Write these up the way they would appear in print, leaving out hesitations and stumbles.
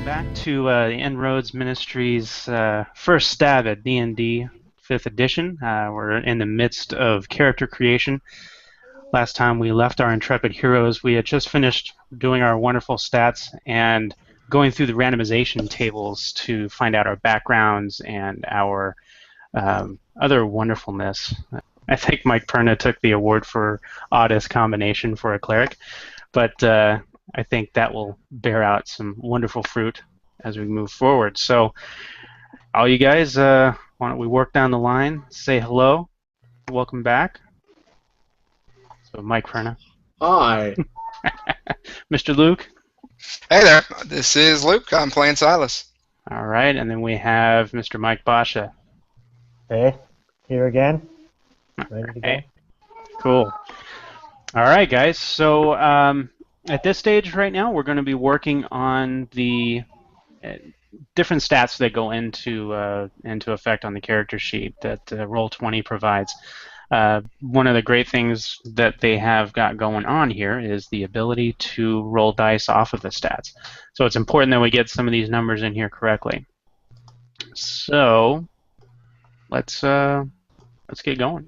back to the InnRoads Ministries first stab at D&D 5th edition. We're in the midst of character creation. Last time we left our intrepid heroes, we had just finished doing our wonderful stats and going through the randomization tables to find out our backgrounds and our other wonderfulness. I think Mike Perna took the award for oddest combination for a cleric, but I think that will bear out some wonderful fruit as we move forward. So, all you guys, why don't we work down the line, say hello, welcome back. So, Mike Perna. Hi. Mr. Luke. Hey there, this is Luke. I'm playing Silas. All right, and then we have Mr. Mike Basha. Hey, here again. Ready to go? Hey. Cool. All right, guys. So at this stage right now, we're going to be working on the different stats that go into effect on the character sheet that Roll20 provides. One of the great things that they have got going on here is the ability to roll dice off of the stats. So it's important that we get some of these numbers in here correctly. So let's get going.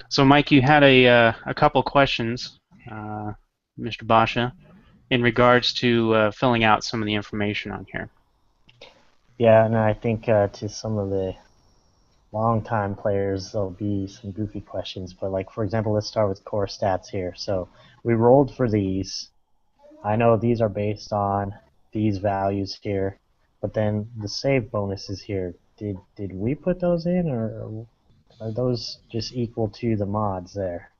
So Mike, you had a couple questions, Mr. Basha, in regards to filling out some of the information on here. Yeah, and I think to some of the long-time players, there'll be some goofy questions. But like, for example, let's start with core stats here. So we rolled for these. I know these are based on these values here, but then the save bonuses here. Did we put those in, or are those just equal to the mods there?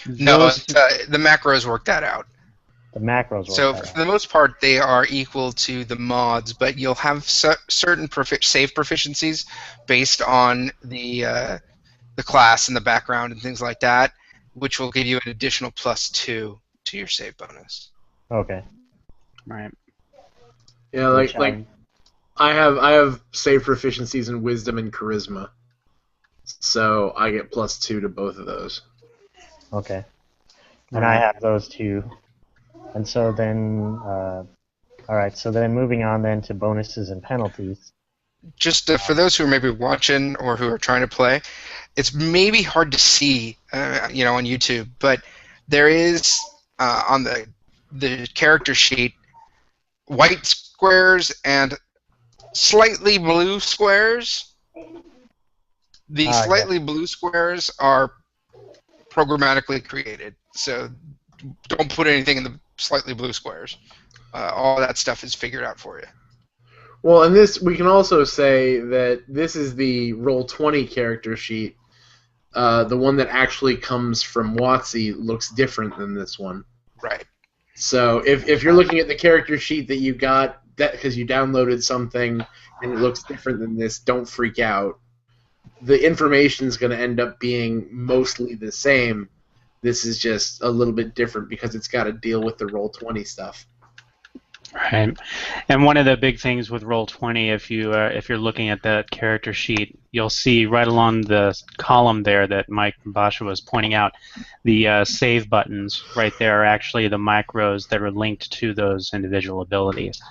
No, the macros work that out. The macros work So that for the most part, they are equal to the mods, but you'll have certain save proficiencies based on the class and the background and things like that, which will give you an additional +2 to your save bonus. Okay. Right. Yeah, like I have save proficiencies in wisdom and charisma, so I get +2 to both of those. Okay. And I have those too. And so then, all right. So then, moving on then to bonuses and penalties. Just for those who are maybe watching or who are trying to play, it's maybe hard to see, on YouTube, but there is on the character sheet white squares and slightly blue squares. The slightly blue squares are programmatically created, so don't put anything in the slightly blue squares. All that stuff is figured out for you. Well, and this we can also say that this is the Roll20 character sheet. The one that actually comes from WotC looks different than this one. Right. So if you're looking at the character sheet that you got that because you downloaded something and it looks different than this, don't freak out. The information is going to end up being mostly the same. This is just a little bit different because it's got to deal with the Roll20 stuff. Right, and one of the big things with Roll20, if you're looking at that character sheet, you'll see right along the column there that Mike Basha was pointing out, the save buttons right there are actually the macros that are linked to those individual abilities.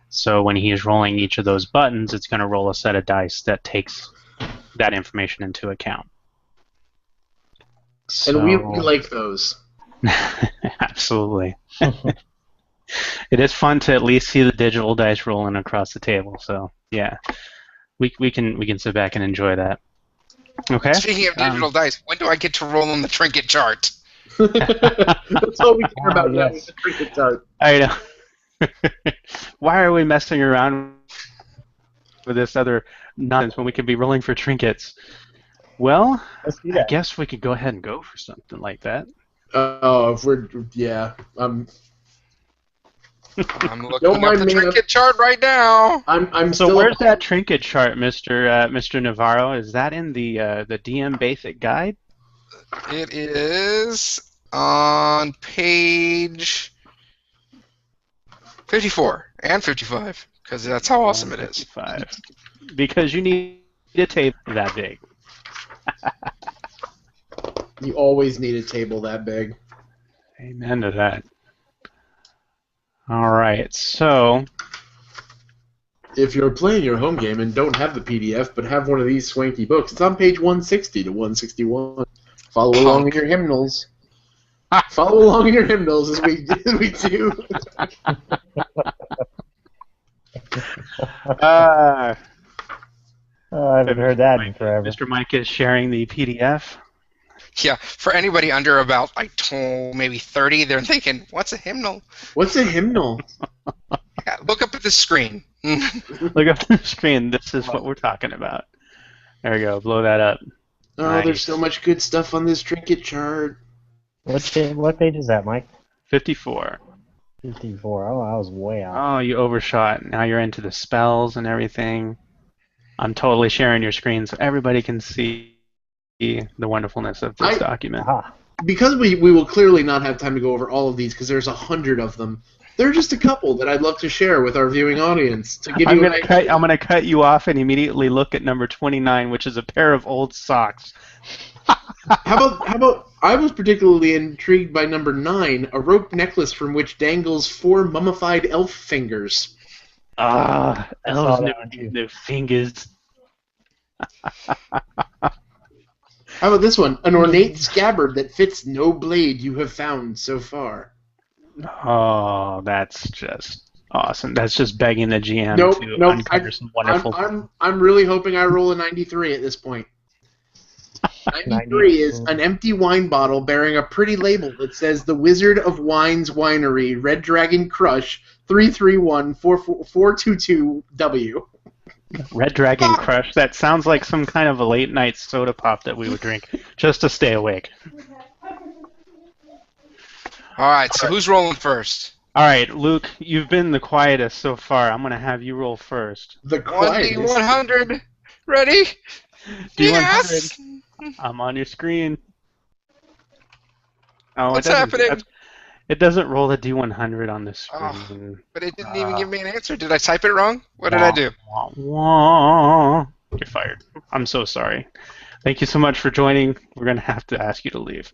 So when he's rolling each of those buttons, it's going to roll a set of dice that takes that information into account. So, and we like those. Absolutely. It is fun to at least see the digital dice rolling across the table. So yeah, we can sit back and enjoy that. Okay. Speaking of digital dice, when do I get to roll on the trinket chart? That's all we care about now is the trinket chart. I know. Why are we messing around with this other nonsense when we could be rolling for trinkets? Well, I guess we could go ahead and go for something like that. If we're I'm looking at the trinket chart right now. So where's that trinket chart, Mr. Navarro? Is that in the DM Basic Guide? It is on page 54 and 55 because that's how awesome it is. 55. Because you need a table that big. You always need a table that big. Amen to that. All right, so If you're playing your home game and don't have the PDF, but have one of these swanky books, it's on page 160 to 161. Follow along in Punk. your hymnals. Follow along in your hymnals as we do. uh, I haven't heard that in forever. Mr. Mike is sharing the PDF. Yeah, for anybody under about like maybe 30, they're thinking, "What's a hymnal?" What's a hymnal? Yeah, look up at the screen. Look up the screen. This is what we're talking about. There we go. Blow that up. Oh, Nice. there's so much good stuff on this trinket chart. What page is that, Mike? 54. 54. Oh, I was way off. Oh, you overshot. Now you're into the spells and everything. I'm totally sharing your screen so everybody can see the wonderfulness of this document. Aha. Because we will clearly not have time to go over all of these because there's 100 of them. There are just a couple that I'd love to share with our viewing audience to give I'm you gonna cut you off and immediately look at number 29, which is a pair of old socks. How about I was particularly intrigued by number 9, a rope necklace from which dangles 4 mummified elf fingers. Ah, I saw elves that one too. no fingers. How about this one? An ornate scabbard that fits no blade you have found so far. Oh, that's just awesome. That's just begging the GM Nope. to uncover some wonderful. I'm really hoping I roll a 93 at this point. 93 is an empty wine bottle bearing a pretty label that says The Wizard of Wines Winery, Red Dragon Crush, 331-422-W. Red Dragon Crush. That sounds like some kind of a late night soda pop that we would drink just to stay awake. All right, so who's rolling first? All right, Luke, you've been the quietest so far. I'm going to have you roll first. The quietest. 1D100. Ready? D100. Yes! I'm on your screen. Oh, What's happening? It doesn't roll the D100 on the Oh, screen. but it didn't even give me an answer. Did I type it wrong? What did I do? Wah, wah. You're fired. I'm so sorry. Thank you so much for joining. We're going to have to ask you to leave.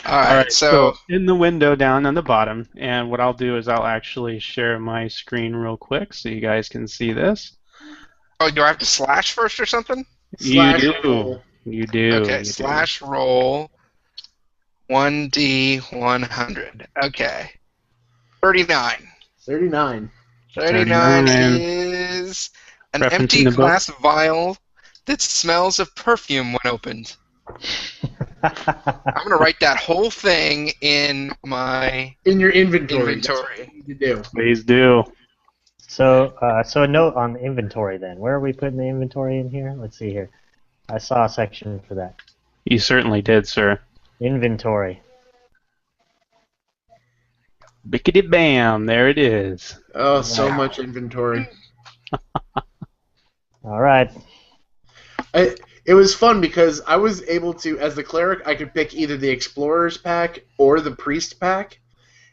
All right, so in the window down on the bottom, and what I'll do is I'll actually share my screen real quick so you guys can see this. oh, do I have to slash first or something? Slash You do. roll. You do. Okay, you do. slash roll 1D100. Okay. 39. 39. 39 39. is an Referencing empty the book. glass vial that smells of perfume when opened. I'm going to write that whole thing in my In your inventory. inventory. That's what you need to do. Please do. So a note on the inventory then. Where are we putting the inventory in here? Let's see here. I saw a section for that. You certainly did, sir. Inventory. Bickety bam, there it is. Oh, so much inventory. All right. It was fun because I was able to, as the cleric, I could pick either the Explorer's pack or the Priest pack.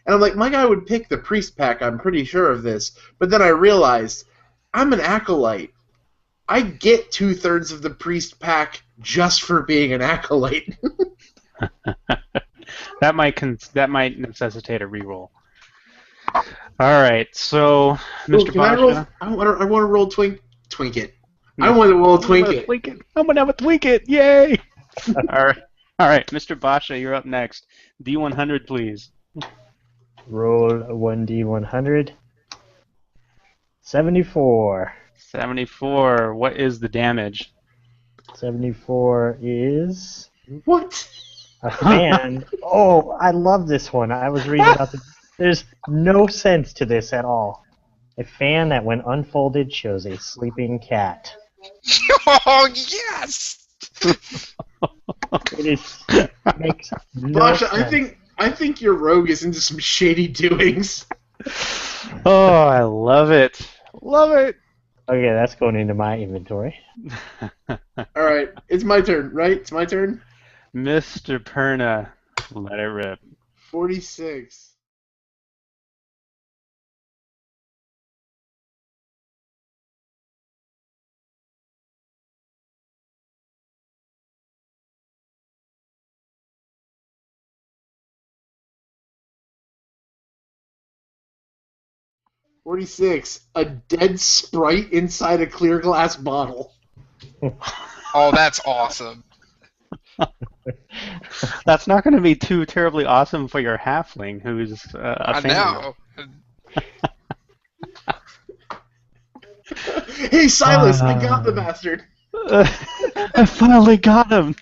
And I'm like, my guy would pick the Priest pack, I'm pretty sure of this. But then I realized, I'm an Acolyte. I get 2/3 of the Priest pack just for being an Acolyte. That might necessitate a reroll. All right, so Mr. Can I roll? Basha. I want to roll Twinket. I want to roll Twinket. I'm gonna have a Twinket! Yay! All right, Mr. Basha, you're up next. D100, please. Roll 1D100. 74. 74. What is the damage? 74 is What? a fan. Oh, I love this one. I was reading about this. There's no sense to this at all. A fan that, when unfolded, shows a sleeping cat. Oh, yes! It makes no Basha, sense. I think your rogue is into some shady doings. Oh, I love it. Love it. Okay, that's going into my inventory. All right, it's my turn, right? It's my turn. Mr. Perna, let it rip. 46. 46. A dead sprite inside a clear glass bottle. Oh, that's awesome. That's not going to be too terribly awesome for your halfling, who's a I fan. know. Hey, Silas, I got the bastard. I finally got him.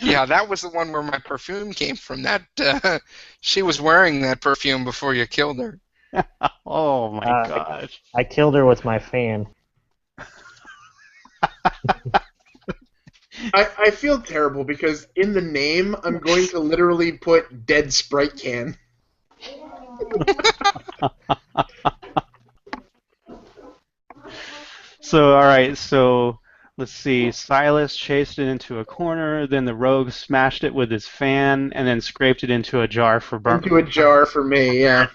Yeah, that was the one where my perfume came from. That she was wearing that perfume before you killed her. Oh my gosh. I killed her with my fan. I feel terrible because in the name, I'm going to literally put dead Sprite can. So, all right, so let's see. Silas chased it into a corner, then the rogue smashed it with his fan, and then scraped it into a jar for burnt. Into a jar for me, yeah.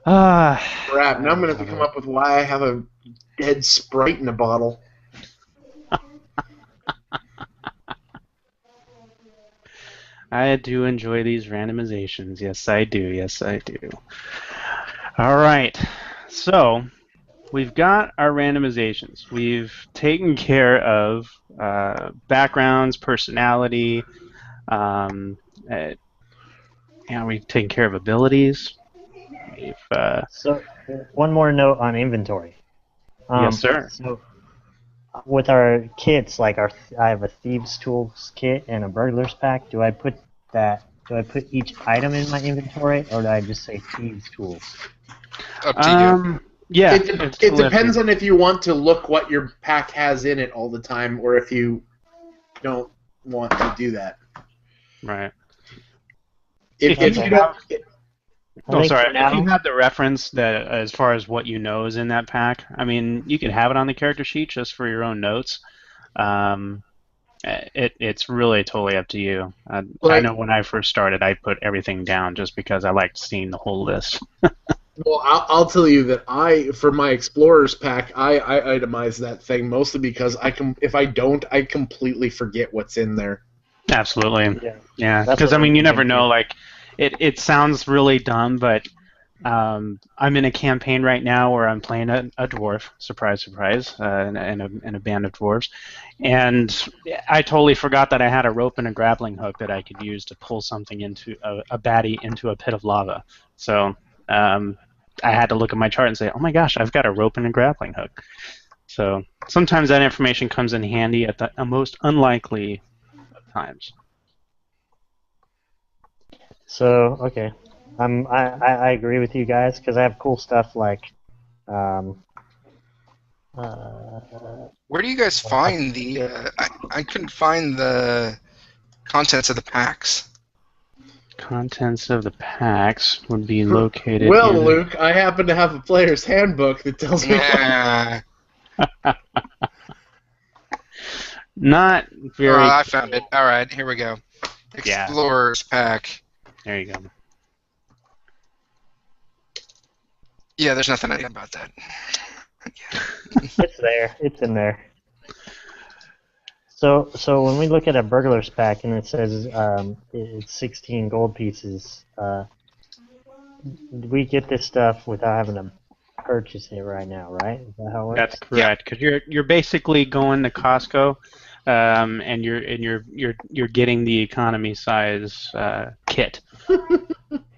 Crap, now I'm going to have to come up with why I have a dead Sprite in a bottle. I do enjoy these randomizations. Yes, I do. Yes, I do. All right. So we've got our randomizations. We've taken care of backgrounds, personality. We've taken care of abilities. So, one more note on inventory. Yes, sir. So, with our kits, like I have a thieves' tools kit and a burglar's pack. Do I put each item in my inventory, or do I just say thieves' tools? Up to you. Yeah. It depends on if you want to look what your pack has in it all the time, or if you don't want to do that. Right. If you don't. If you have the reference that as far as what you know is in that pack, I mean, you can have it on the character sheet just for your own notes. It's really totally up to you. I know when I first started, I put everything down just because I liked seeing the whole list. Well, I'll tell you that for my explorer's pack, I itemize that thing mostly because if I don't, I completely forget what's in there. Absolutely. Yeah. Because I mean, you never know. Like, it sounds really dumb, but I'm in a campaign right now where I'm playing a dwarf. Surprise, surprise. In a band of dwarves, and I totally forgot that I had a rope and a grappling hook that I could use to pull something into a baddie into a pit of lava. So I had to look at my chart and say, "Oh my gosh, I've got a rope and a grappling hook." So sometimes that information comes in handy at the most unlikely of times. So okay, I agree with you guys because I have cool stuff like. Where do you guys find the? I couldn't find the contents of the packs. Contents of the packs would be located. Well, Luke, I happen to have a player's handbook that tells me. Not very. Oh, I found it. All right, here we go. Explorer's pack. There you go. Yeah, there's nothing I know about that. It's there. It's in there. So when we look at a burglar's pack and it says it's 16 gold pieces, we get this stuff without having to purchase it right now, right? Is that how it works? That's correct. Because you're basically going to Costco, and you're getting the economy size kit.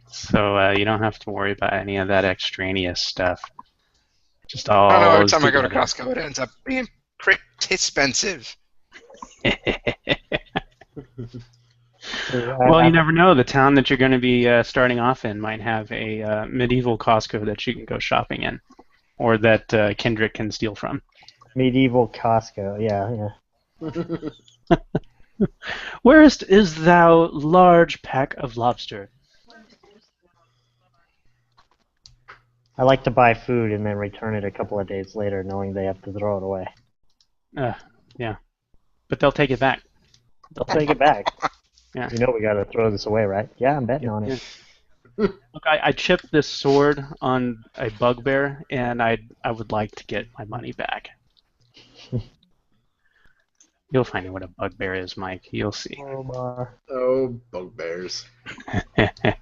So you don't have to worry about any of that extraneous stuff. Just all. I don't know. Every time I go to Costco, it ends up being pretty expensive. Well, you never know. The town that you're going to be starting off in might have a medieval Costco that you can go shopping in, or that Kendrick can steal from. Medieval Costco, yeah. Where'st is thou large pack of lobster? I like to buy food and then return it a couple of days later, knowing they have to throw it away. Yeah. But they'll take it back. They'll take it back. Yeah. You know we gotta throw this away, right? Yeah, I'm betting on it. Look, I chipped this sword on a bugbear, and I would like to get my money back. You'll find out what a bugbear is, Mike. You'll see. Omar. Oh, bugbears. Is it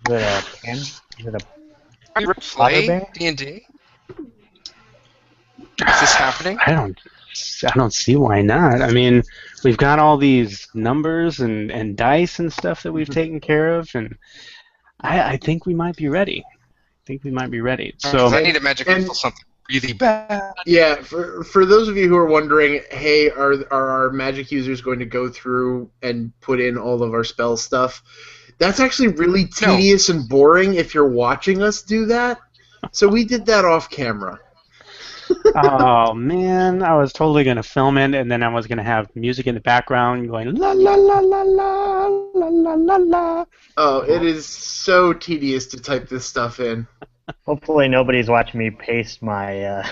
a pen? Is it a You ever Otter play bear? D&D? Is this happening? I don't see why not. I mean, we've got all these numbers and dice and stuff that we've taken care of, and I think we might be ready. I think we might be ready. So, Because I need a magic and- missile something really bad. Yeah, for those of you who are wondering, hey, are our magic users going to go through and put in all of our spell stuff? That's actually really tedious and boring if you're watching us do that. So we did that off camera. oh man, I was totally gonna film it, and then I was gonna have music in the background going la la la la la la la la la. Oh, it is so tedious to type this stuff in. Hopefully nobody's watching me paste my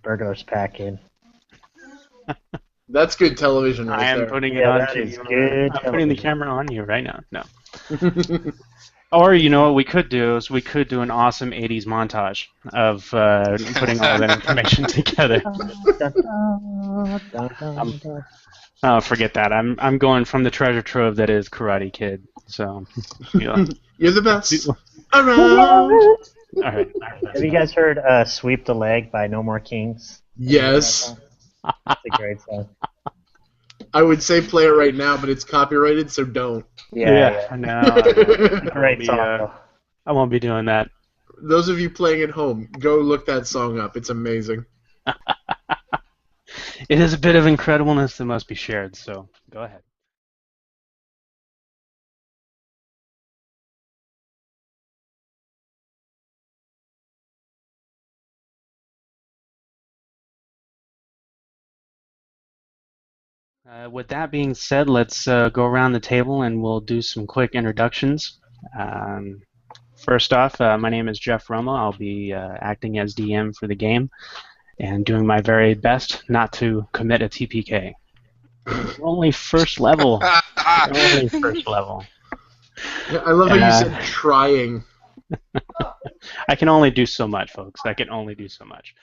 burglars pack in. That's good television right I am there. putting it Yeah, on that to is you. good I'm putting the television. camera on you right now. No. Or you know what we could do is we could do an awesome '80s montage of putting all that information together. Oh, forget that. I'm going from the treasure trove that is Karate Kid. So, yeah. You're the best around. All right. Have you guys heard "Sweep the Leg" by No More Kings? Yes. It's a great song. I would say play it right now, but it's copyrighted, so don't. Yeah. No, Great song, though. I won't be doing that. Those of you playing at home, go look that song up. It's amazing. It is a bit of incredibleness that must be shared. So go ahead. With that being said, let's go around the table and we'll do some quick introductions. Um, First off, my name is Jeff Roma. I'll be acting as DM for the game and doing my very best not to commit a TPK. We're only first level. We're only first level. I love how you said trying. I can only do so much, folks. I can only do so much.